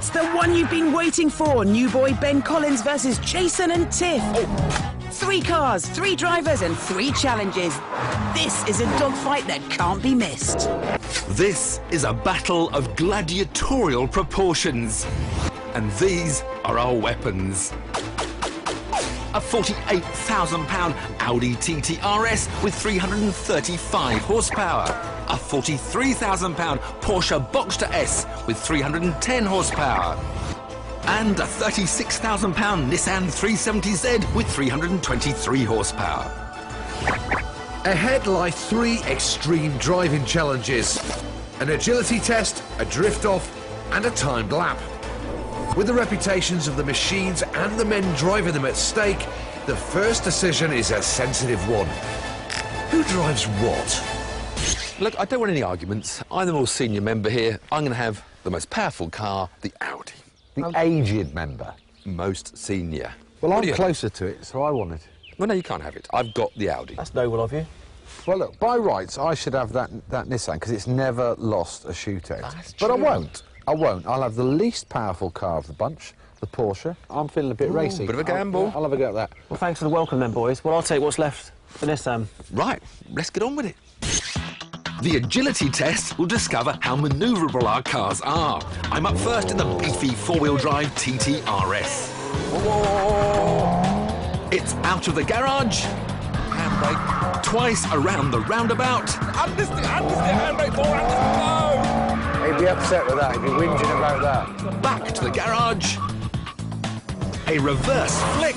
It's the one you've been waiting for. New boy Ben Collins versus Jason and Tiff. Oh. 3 cars, 3 drivers and 3 challenges. This is a dogfight that can't be missed. This is a battle of gladiatorial proportions. And these are our weapons. A £48,000 Audi TT RS with 335 horsepower. A £43,000 Porsche Boxter S with 310 horsepower. And a £36,000 Nissan 370Z with 323 horsepower. Ahead lie 3 extreme driving challenges. An agility test, a drift-off and a timed lap. With the reputations of the machines and the men driving them at stake, the first decision is a sensitive one. Who drives what? Look, I don't want any arguments. I'm the more senior member here. I'm going to have the most powerful car, the Audi. The aged member? Most senior. Well, I'm closer to it, so I want it. Well, no, you can't have it. I've got the Audi. That's noble of you. Well, look, by rights, I should have that Nissan, because it's never lost a shootout. That's but I true. won't. I won't. I'll have the least powerful car of the bunch, the Porsche. I'm feeling a bit racy. Bit of a gamble. I'll have a go at that. Well, thanks for the welcome then, boys. Well, I'll take what's left for Nissan. Right, let's get on with it. The agility test will discover how manoeuvrable our cars are. I'm up first in the beefy 4-wheel drive TT RS. Whoa. It's out of the garage. Handbrake. Twice around the roundabout. Understeer, handbrake, forward, no! He'd be upset with that. He'd be whinging about that. Back to the garage. A reverse flick.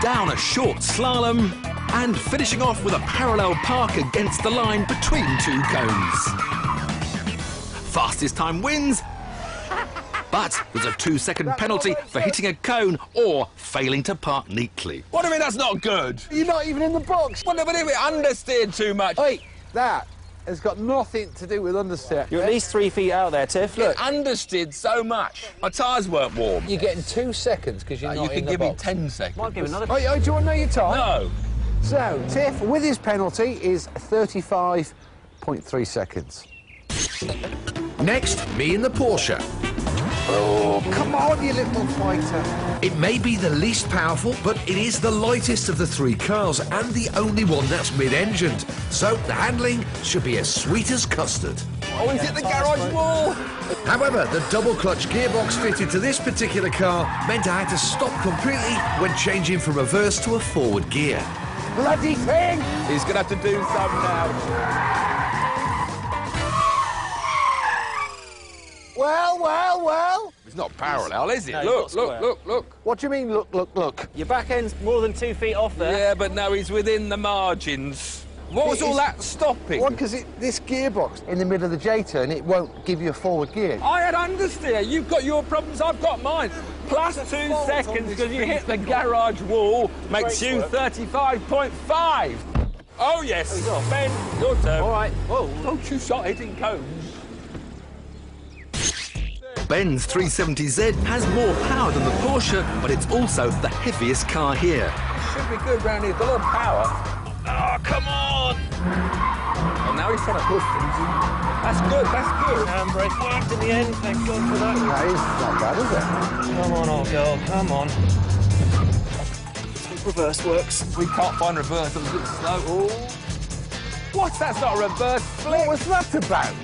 Down a short slalom. And finishing off with a parallel park against the line between 2 cones. Fastest time wins, but there's a 2-second penalty for hitting a cone or failing to park neatly. What do you mean that's not good? You're not even in the box. Well, no, but if it understeered too much. Wait, that has got nothing to do with understeer. You're at least 3 feet out there, Tiff. Look, it understeered so much. My tyres weren't warm. You're getting 2 seconds because you're not You in can the give me box. 10 seconds. Might give another. Oh, do you want to know your time? No. So, Tiff, with his penalty, is 35.3 seconds. Next, me in the Porsche. Oh, come on, you little fighter. It may be the least powerful, but it is the lightest of the 3 cars and the only one that's mid-engined. So the handling should be as sweet as custard. Oh, he's hit the garage wall. However, the double-clutch gearbox fitted to this particular car meant I had to stop completely when changing from reverse to a forward gear. Bloody thing! He's going to have to do some now. Well. It's not parallel, is it? No, Look, it's not look, square. look. What do you mean, look? Your back end's more than 2 feet off there. Yeah, but no, he's within the margins. What was all that stopping? What, because this gearbox in the middle of the J-turn, it won't give you a forward gear. I had understeer. You've got your problems, I've got mine. Plus 2 seconds because you hit the garage wall makes you 35.5. Oh, yes. Ben, your turn. All right. Whoa. Don't you start hitting cones. Ben's 370Z has more power than the Porsche, but it's also the heaviest car here. Should be good round here. The little power. Oh, come on. Oh, now he's trying to push things. That's good, that's good. Handbrake worked in the end. Thank God for that. That is not bad, is it? Come on, old girl. Come on. Reverse works. We can't find reverse. It was a bit slow. Oh. What? That's not a reverse flick. What was that about?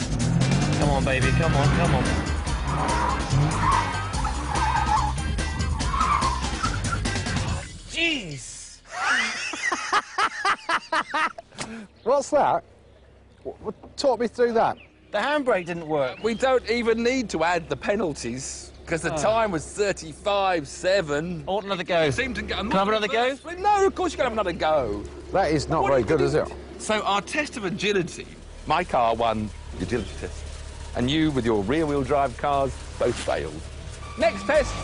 Come on, baby. Come on, come on. Jeez! What's that? Talk me through that. The handbrake didn't work. We don't even need to add the penalties because the time was 35.7. I want another go. Seemed to go. Can I have another go? No, of course you can have another go. That is not What very did good, you is do? it? So our test of agility, my car won the agility test, and you with your rear-wheel drive cars both failed. Next test.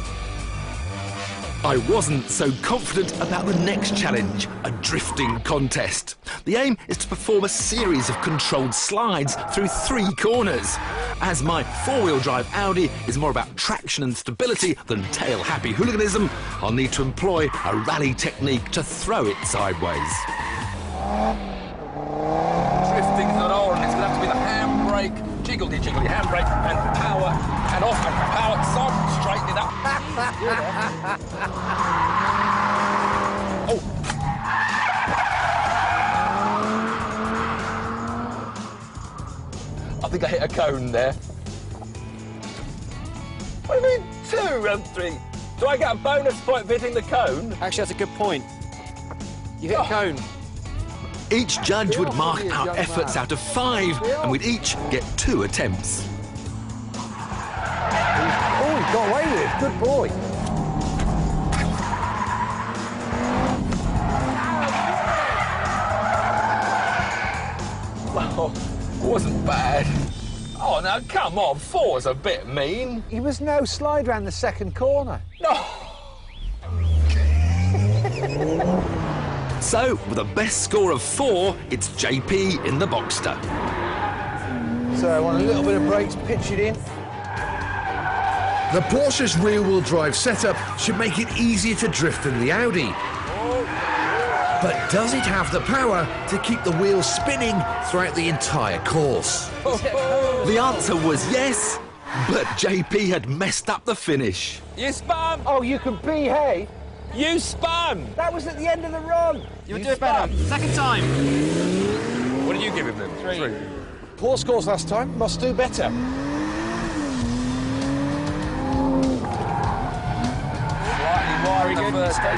I wasn't so confident about the next challenge, a drifting contest. The aim is to perform a series of controlled slides through 3 corners. As my 4-wheel drive Audi is more about traction and stability than tail-happy hooliganism, I'll need to employ a rally technique to throw it sideways. Drifting's not on, it's going to have to be the handbrake, jiggly-jiggly handbrake, and power fan off and power some, straighten it up. Oh. I think I hit a cone there. What do you mean 2 and 3? Do I get a bonus point for hitting the cone? Actually, that's a good point. You hit a cone. Each judge would mark our efforts out of 5, and we'd each get 2 attempts. Oh, he got away with it. Good boy. Well, it wasn't bad. Oh, now, come on, 4's a bit mean. He was no slide round the second corner. No. So, with a best score of 4, it's JP in the Boxster. So I want a little bit of brakes, pitch it in. The Porsche's rear-wheel drive setup should make it easier to drift than the Audi. But does it have the power to keep the wheels spinning throughout the entire course? The answer was yes, but JP had messed up the finish. You spun! Oh, you can be, hey? You spun! That was at the end of the run. You do it better. Second time. What did you give him then? 3. Poor scores last time, must do better. Slightly wiry on the first day.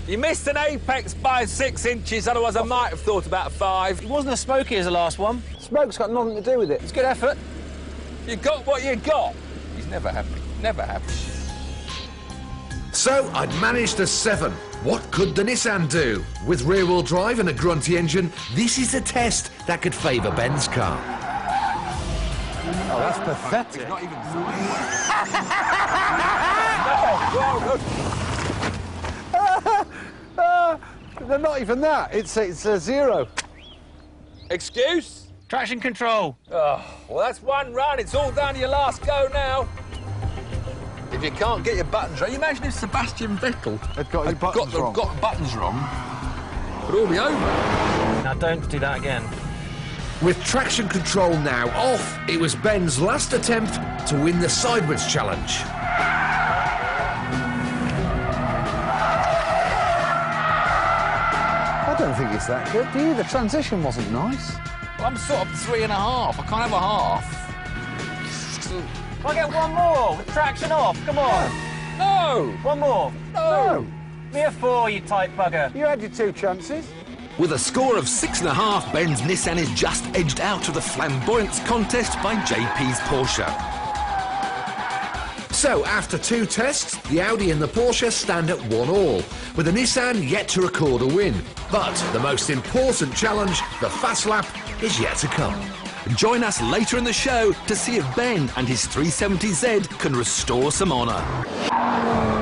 You missed an apex by 6 inches, otherwise I might have thought about a 5. It wasn't as smoky as the last one. Smoke's got nothing to do with it. It's good effort. You got what you got. He's never happy. Never happy. So I'd managed a 7. What could the Nissan do? With rear-wheel drive and a grunty engine, this is a test that could favour Ben's car. Oh, that's pathetic. Not even... They're not even that. It's a 0. Excuse? Traction control. Oh, well, that's 1 run. It's all down to your last go now. If you can't get your buttons right, you imagine if Sebastian Vettel Had got his buttons wrong. got buttons wrong, it'd all be over. Now, don't do that again. With traction control now off, it was Ben's last attempt to win the sideways challenge. I don't think it's that good, do you? The transition wasn't nice. Well, I'm sort of 3.5. I can't have a half. Can I get one more with traction off? Come on. No! One more. No! Me a 4, you tight bugger. You had your 2 chances. With a score of 6.5, Ben's Nissan is just edged out of the flamboyance contest by JP's Porsche. So, after 2 tests, the Audi and the Porsche stand at 1-1, with the Nissan yet to record a win. But the most important challenge, the fast lap, is yet to come. Join us later in the show to see if Ben and his 370Z can restore some honour.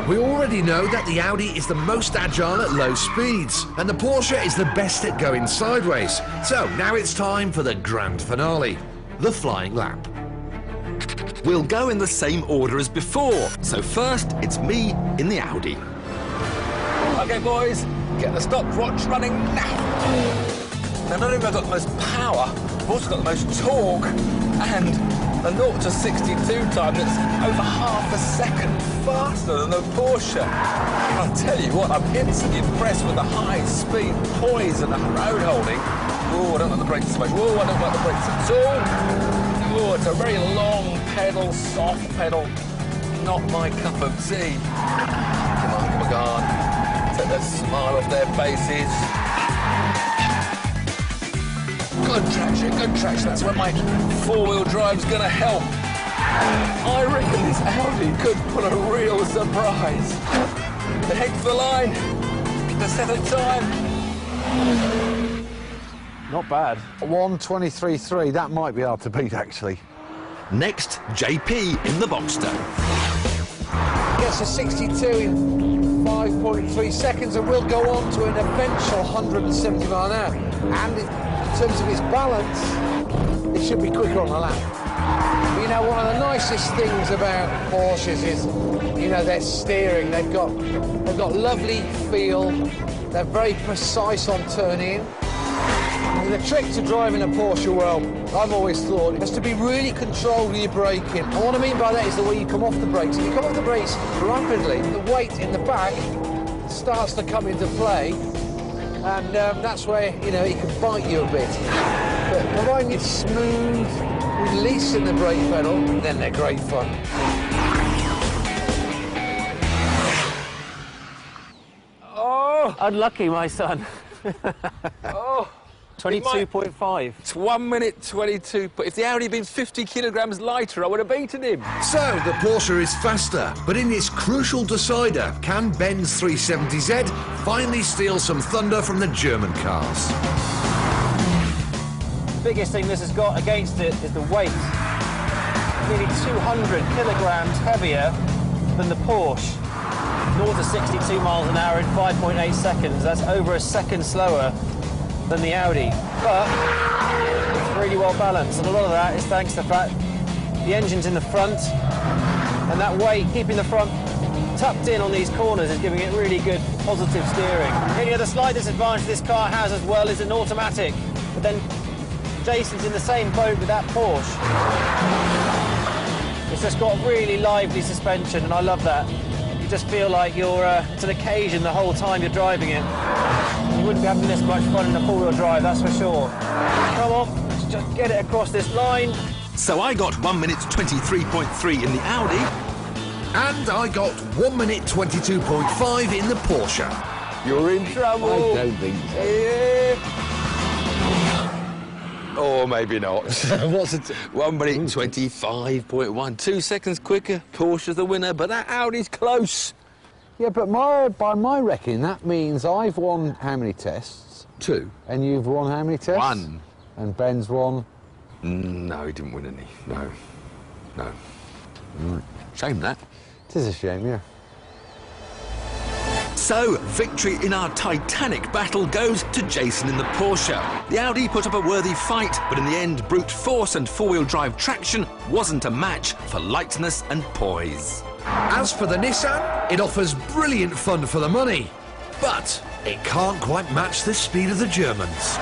We already know that the Audi is the most agile at low speeds, and the Porsche is the best at going sideways. So, now it's time for the grand finale, the flying lap. We'll go in the same order as before. So first, it's me in the Audi. OK, boys, get the stopwatch running now. Now, not only have I got the most power, I've also got the most torque and a 0 to 62 time that's over half a second faster than the Porsche. I'll tell you what, I'm instantly impressed with the high speed, poise and the road holding. Oh, I don't like the brakes so much. Oh, I don't like the brakes at all. Oh, it's a very long pedal, soft pedal. Not my cup of tea. Come on, come on. Take that smile off their faces. Good traction. That's where my 4-wheel drive's going to help. I reckon this Audi could pull a real surprise. The head for the line. The 7th time. Not bad. 1:23.3. That might be hard to beat, actually. Next, JP in the Boxster. Gets a 62 in 5.3 seconds and will go on to an eventual 170 mile an hour. And in terms of his balance, it should be quicker on the lap. But you know, one of the nicest things about Porsches is you know, their steering. They've got lovely feel. They're very precise on turning. And the trick to driving a Porsche, well, I've always thought, is to be really controlled with your braking. And what I mean by that is the way you come off the brakes. If you come off the brakes rapidly, the weight in the back starts to come into play, and that's where, you know, it can bite you a bit. But providing it's smooth, releasing the brake pedal, then they're great fun. Oh! Unlucky, my son. Oh! 22.5. It's 1 minute 22. But if the Audi had been 50 kilograms lighter, I would have beaten him. So, the Porsche is faster, but in this crucial decider, can Ben's 370Z finally steal some thunder from the German cars? The biggest thing this has got against it is the weight. Nearly 200 kilograms heavier than the Porsche. North of 62 miles an hour in 5.8 seconds. That's over a second slower than the Audi. But it's really well balanced, and a lot of that is thanks to the fact the engine's in the front, and that weight, keeping the front tucked in on these corners, is giving it really good positive steering. The only other slight disadvantage this car has as well is an automatic, but then Jason's in the same boat with that Porsche. It's just got really lively suspension, and I love that. You just feel like you're it's an occasion the whole time you're driving it. You wouldn't be having this much fun in a four-wheel drive, that's for sure. Come on, let's just get it across this line. So I got 1 minute 23.3 in the Audi. And I got 1 minute 22.5 in the Porsche. You're in trouble. I don't think so. Or maybe not. What's it? 1 minute 25.1. 2 seconds quicker. Porsche's the winner, but that Audi's close. Yeah, but by my reckoning, that means I've won how many tests? 2. And you've won how many tests? 1. And Ben's won? No, he didn't win any. No. No. Right. Shame that. It is a shame, yeah. So, victory in our titanic battle goes to Jason in the Porsche. The Audi put up a worthy fight, but in the end, brute force and four-wheel drive traction wasn't a match for lightness and poise. As for the Nissan, it offers brilliant fun for the money, but it can't quite match the speed of the Germans.